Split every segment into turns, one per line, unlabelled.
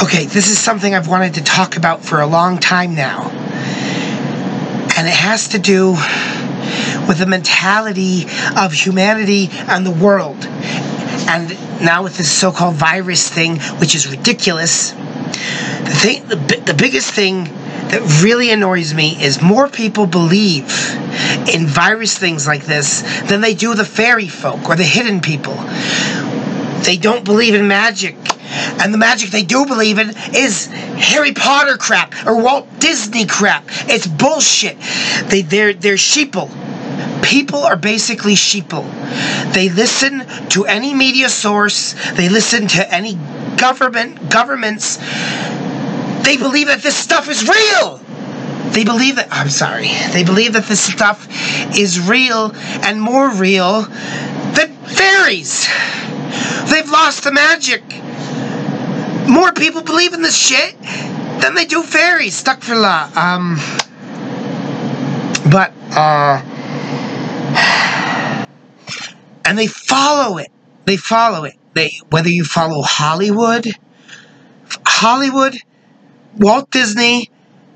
Okay, this is something I've wanted to talk about for a long time now. And it has to do with the mentality of humanity and the world. And now with this so-called virus thing, which is ridiculous, the biggest thing that really annoys me is more people believe in virus things like this than they do the fairy folk or the hidden people. They don't believe in magic. And the magic they do believe in is Harry Potter crap or Walt Disney crap. It's bullshit. They're sheeple. People are basically sheeple. They listen to any media source. They listen to any governments. They believe that this stuff is real. They believe that this stuff is real and more real than fairies. They've lost the magic. More people believe in this shit than they do fairies. Astaghfirullah. And they follow it. Whether you follow Hollywood, Walt Disney,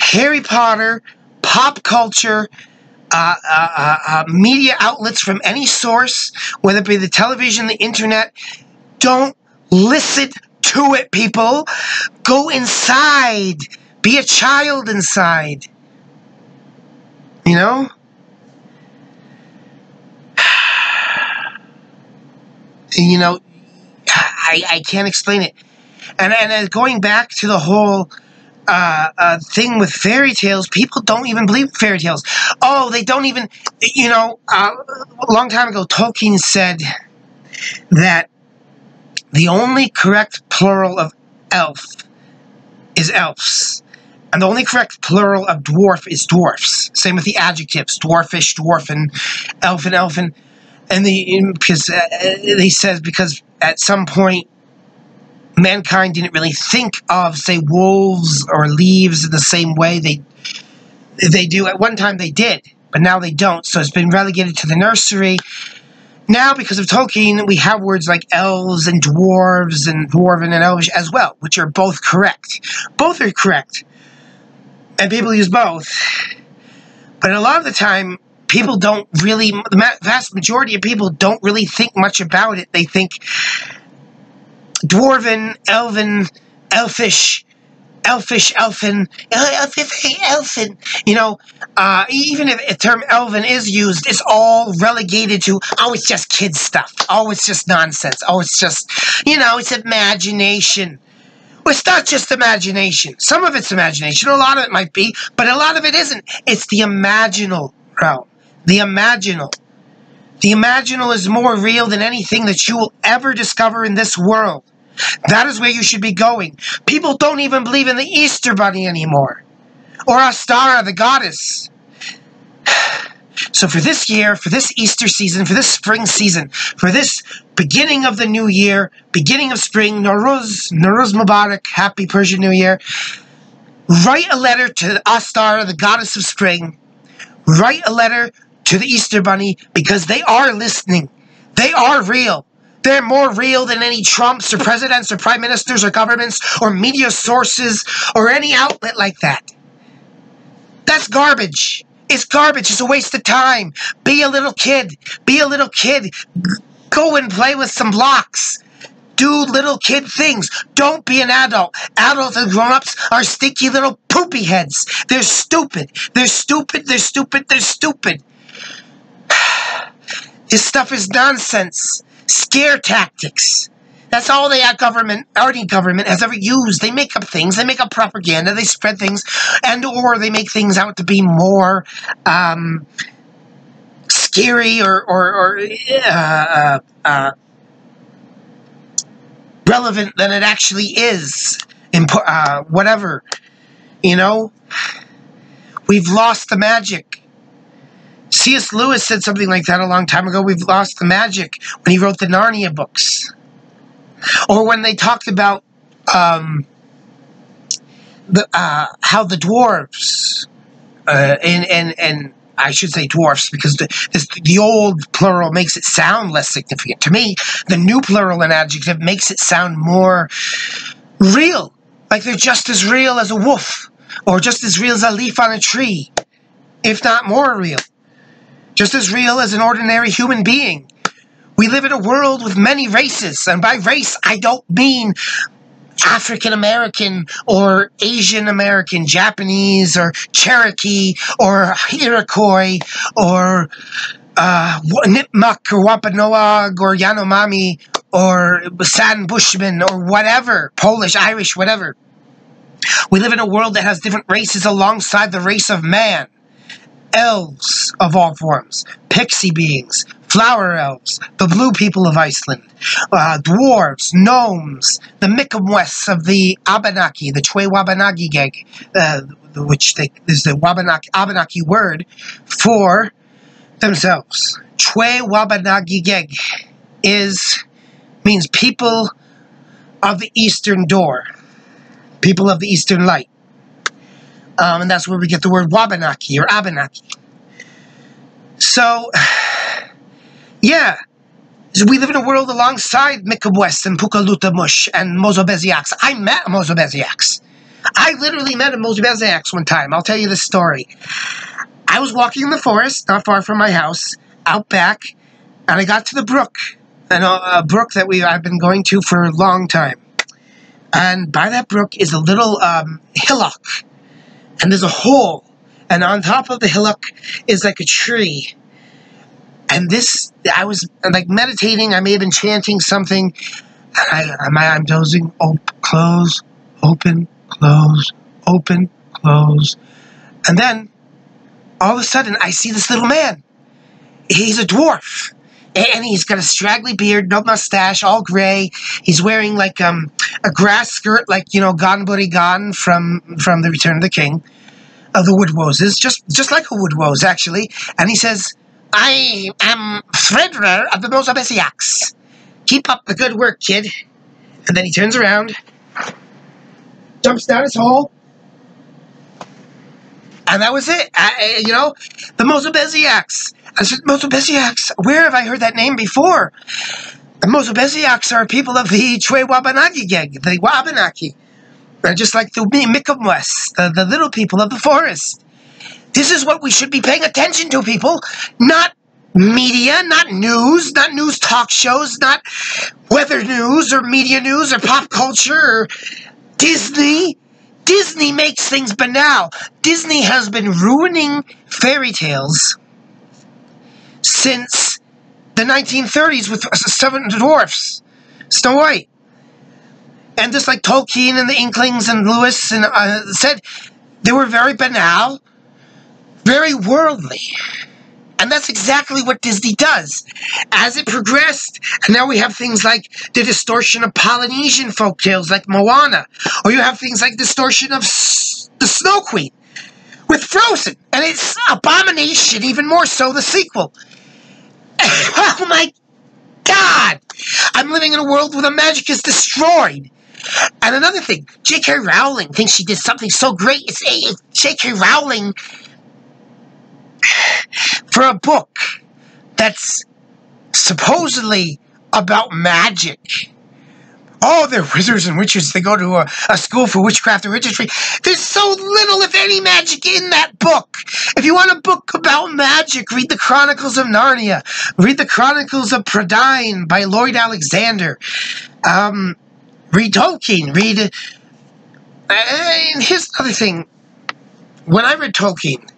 Harry Potter, pop culture, media outlets from any source, whether it be the television, the internet, don't listen to it, people. Go inside. Be a child inside. You know? You know, I can't explain it. And going back to the whole thing with fairy tales, people don't even believe fairy tales. Oh, they don't even, you know, a long time ago, Tolkien said that the only correct plural of elf is elves. And the only correct plural of dwarf is dwarfs. Same with the adjectives, dwarfish, dwarfen, elfin. And because at some point, mankind didn't really think of, say, wolves or leaves in the same way they do. At one time they did, but now they don't. So it's been relegated to the nursery. Now, because of Tolkien, we have words like elves and dwarves and dwarven and elvish as well, which are both correct. Both are correct. And people use both. But a lot of the time, people don't really, the vast majority of people don't really think much about it. They think dwarven, elven, elfish, elfin. You know, even if the term elven is used, it's all relegated to, oh, it's just kid stuff. Oh, it's just nonsense. Oh, it's just, you know, it's imagination. Well, it's not just imagination. Some of it's imagination. A lot of it might be, but a lot of it isn't. It's the imaginal realm. The imaginal. The imaginal is more real than anything that you will ever discover in this world. That is where you should be going. People don't even believe in the Easter Bunny anymore. Or Astara, the goddess. So for this year, for this Easter season, for this spring season, for this beginning of the new year, beginning of spring, Nowruz Mubarak, happy Persian New Year, write a letter to Astara, the goddess of spring. Write a letter to the Easter Bunny because they are listening. They are real. They're more real than any Trumps or presidents or prime ministers or governments or media sources or any outlet like that. That's garbage. It's garbage. It's a waste of time. Be a little kid. Be a little kid. Go and play with some blocks. Do little kid things. Don't be an adult. Adults and grown-ups are stinky little poopy heads. They're stupid. They're stupid. They're stupid. They're stupid. This stuff is nonsense. Scare tactics. That's all any government has ever used. They make up things. They make up propaganda. They spread things, or they make things out to be more scary or relevant than it actually is. Whatever. You know? We've lost the magic. C.S. Lewis said something like that a long time ago. We've lost the magic when he wrote the Narnia books. Or when they talked about how the dwarves, and I should say dwarfs, because the old plural makes it sound less significant. To me, the new plural and adjective makes it sound more real. Like they're just as real as a wolf, or just as real as a leaf on a tree, if not more real. Just as real as an ordinary human being. We live in a world with many races, and by race I don't mean African American or Asian American, Japanese or Cherokee or Iroquois or Nipmuc or Wampanoag or Yanomami or San Bushman or whatever, Polish, Irish, whatever. We live in a world that has different races alongside the race of man. Elves of all forms, pixie beings, flower elves, the blue people of Iceland, dwarves, gnomes, the Mi'kmaq of the Abenaki, the Chwe Wabanaki Geg, which is the Abenaki word for themselves. Chwe Wabanaki Geg means people of the Eastern Door, people of the Eastern Light. And that's where we get the word Wabanaki or Abenaki. So, yeah. So we live in a world alongside Mi'kmaq and Pukalutamush and Mozobeziaks. I met a Mozobeziaks. I literally met a Mozobeziaks one time. I'll tell you this story. I was walking in the forest, not far from my house, out back, and I got to the brook. A brook that I've been going to for a long time. And by that brook is a little hillock. And there's a hole, and on top of the hillock is like a tree. And I was like meditating, I may have been chanting something, and I'm dozing, close, open, close, open, close. And then, all of a sudden, I see this little man. He's a dwarf. And he's got a straggly beard, no mustache, all gray. He's wearing like a grass skirt, like, Gon Buddy Gon from The Return of the King, of the Woodwoses, just like a Woodwose, actually. And he says, I am Fredrer of the Mozobesiaks. Keep up the good work, kid. And then he turns around, jumps down his hole, and that was it. The Mozobesiaks. I said, Mozobesiaks, where have I heard that name before? The Mozobesiaks are people of the Chwe Wabanaki Geg, the Wabanaki. They're just like the Mi'kmaq, the little people of the forest. This is what we should be paying attention to, people. Not media, not news talk shows, not weather news or media news or pop culture or Disney. Disney makes things banal. Disney has been ruining fairy tales since the 1930s with Seven Dwarfs, Snow White. And just like Tolkien and the Inklings and Lewis and said, they were very banal, very worldly. And that's exactly what Disney does. As it progressed, and now we have things like the distortion of Polynesian folktales like Moana, or you have things like distortion of the Snow Queen with Frozen, and it's Abomination, even more so the sequel. Oh my God! I'm living in a world where the magic is destroyed. And another thing, J.K. Rowling thinks she did something so great. It's J.K. Rowling for a book that's supposedly about magic. Oh, they're wizards and witches. They go to a school for witchcraft and wizardry. There's so little, if any, magic in that book. If you want a book about magic, read the Chronicles of Narnia. Read the Chronicles of Prydain by Lloyd Alexander. Read Tolkien. And here's another thing. When I read Tolkien,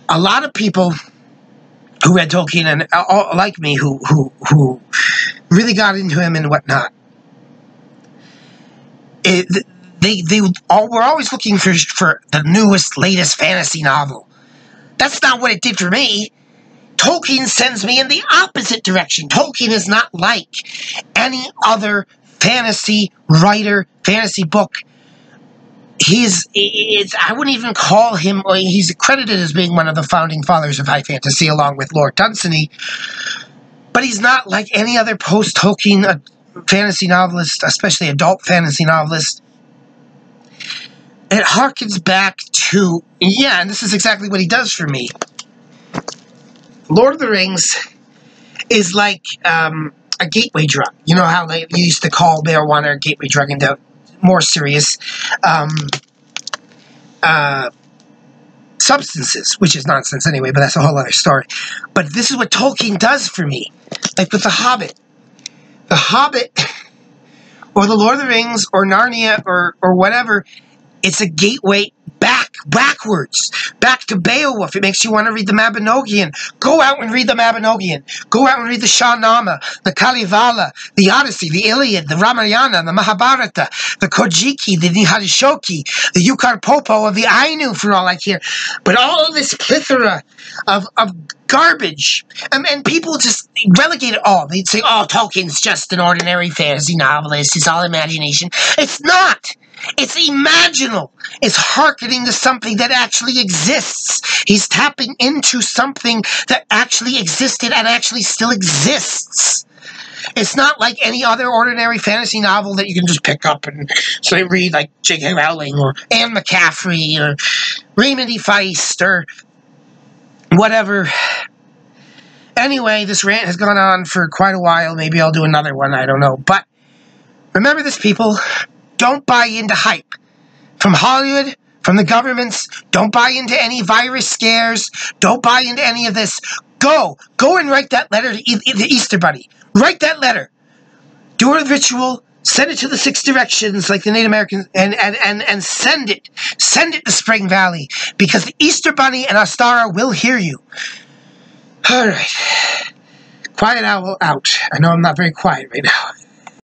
a lot of people who read Tolkien and like me, who really got into him and whatnot, they were always looking for the newest, latest fantasy novel. That's not what it did for me. Tolkien sends me in the opposite direction. Tolkien is not like any other fantasy writer, fantasy book. I wouldn't even call him, he's credited as being one of the founding fathers of high fantasy along with Lord Dunsany, but he's not like any other post-Tolkien fantasy novelist, especially adult fantasy novelist. It harkens back to, and this is exactly what he does for me. Lord of the Rings is like a gateway drug. You know how you used to call marijuana a gateway drug into more serious substances, which is nonsense anyway, but that's a whole other story. But this is what Tolkien does for me. Like with The Hobbit. The Hobbit, or The Lord of the Rings, or Narnia, or whatever, it's a gateway backwards, back to Beowulf. It makes you want to read the Mabinogion. Go out and read the Mabinogion. Go out and read the Shahnameh, the Kalevala, the Odyssey, the Iliad, the Ramayana, the Mahabharata, the Kojiki, the Nihadishoki, the Yukar Popo of the Ainu, for all I care. But all of this plethora of garbage, and people just relegate it all. They'd say, oh, Tolkien's just an ordinary fantasy novelist. It's all imagination. It's not. It's imaginal. It's hearkening to something that actually exists. He's tapping into something that actually existed and actually still exists. It's not like any other ordinary fantasy novel that you can just pick up and say read, like J.K. Rowling or Anne McCaffrey or Raymond E. Feist or whatever. Anyway, this rant has gone on for quite a while. Maybe I'll do another one. I don't know. But remember this, people. Don't buy into hype. From Hollywood, from the governments, don't buy into any virus scares. Don't buy into any of this. Go and write that letter to the Easter Bunny. Write that letter. Do a ritual. Send it to the 6 directions like the Native Americans, and send it. Send it to Spring Valley, because the Easter Bunny and Ostara will hear you. All right. Quiet Owl out. I know I'm not very quiet right now.